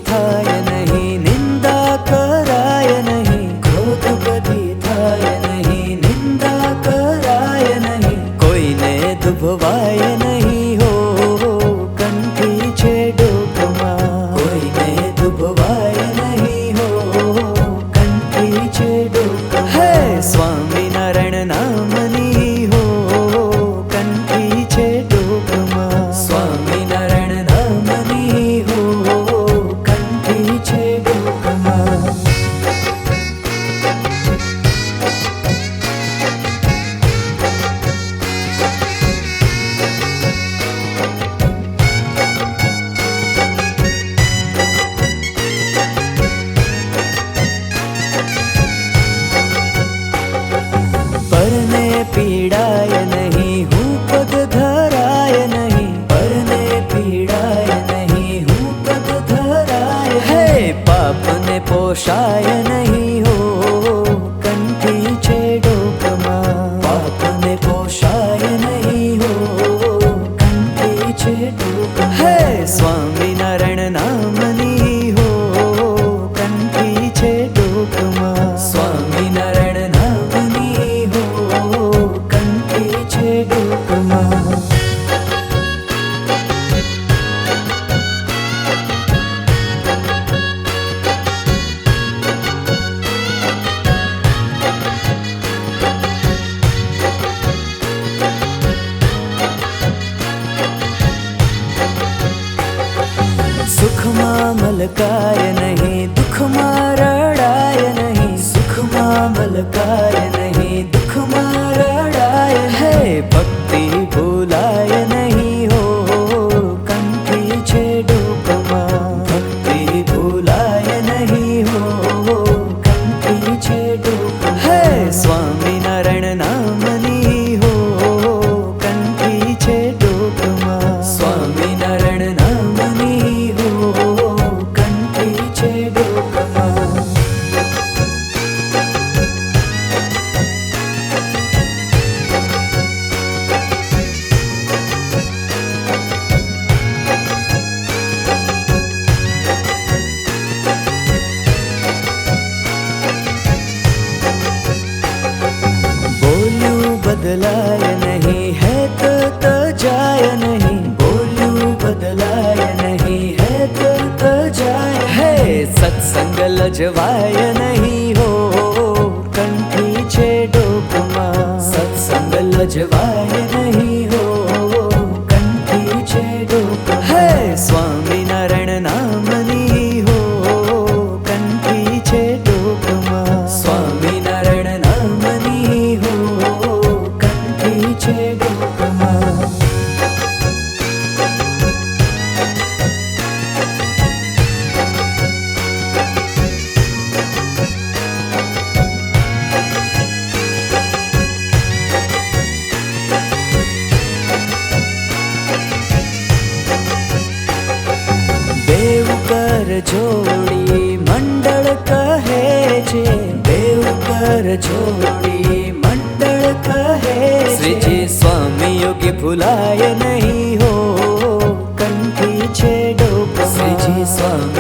થાય નહીં, નિંદા કરાય નહીં, ક્રોધ કદી થાય નહીં, નિંદા કરાય નહીં, કોઈને દુભવાય નહીં હો, કંઠી છે ડોકમાં કોઈને દુભવાય નહીં હો, કંઠી છે ડોકમાં. હે સ્વામિનારાયણ નામની હો, કંઠી છે ડોકમાં. સ્વામિનારાયણ નામની હો, કંઠી છે ડોકમાં. પરને પીડાય નહીં, હું પગ ધરાય નહીં, પરને પીડાય નહીં, હું પગ ધરાય. હે પાપને પોષાય નહીં હો, કંઠી છે ડોકમાં. પાપને પોષાય નહીં હો, કંઠી છે ડોકમાં. હે સ્વામિનારાયણ નામની હો, કંઠી છે ડોકમાં. સ્વામિનારાયણ નામની હો, કંઠી છે ડોકમાં. સુખમાં મલકાય નહીં, દુઃખમાં રડાય નહીં, સુખમાં મલકાય નહીં, દુઃખમાં રડાય. હે ભક્તિ ભૂલાય નહીં હો, કંઠી છે ડોકમાં. ભક્તિ ભૂલાય નહીં હો, કંઠી છે ડોકમાં. હે સ્વામિનારાયણ નામની હો, કંઠી છે ડોકમાં. સ્વામિનારાયણ નામની હો, કંઠી છે ડોકમાં. બોલ્યું બદલાય નહીં, હે તો તજાય નહીં, બોલ્યું બદલાય નહીં, હે તો તજાય. હે સત્સંગ લજવાય નહીં હો, કંઠી છે ડોકમાં. સત્સંગ લજવાય નહીં હો, કંઠી છે ડોકમાં. હે સ્વામિનારાયણ નામની હો, કંઠી છે ડોકમાં. સ્વામિનારાયણ નામની હો, કંઠી છે ડોકમાં. દેવ કર જોડી મંડળ કહે છે, દેવ કર જોડી મંડળ કહે. શ્રીજી સ્વામી યોગી ભૂલાય નહીં હો, કંઠી છે ડોકમાં. શ્રીજી સ્વામી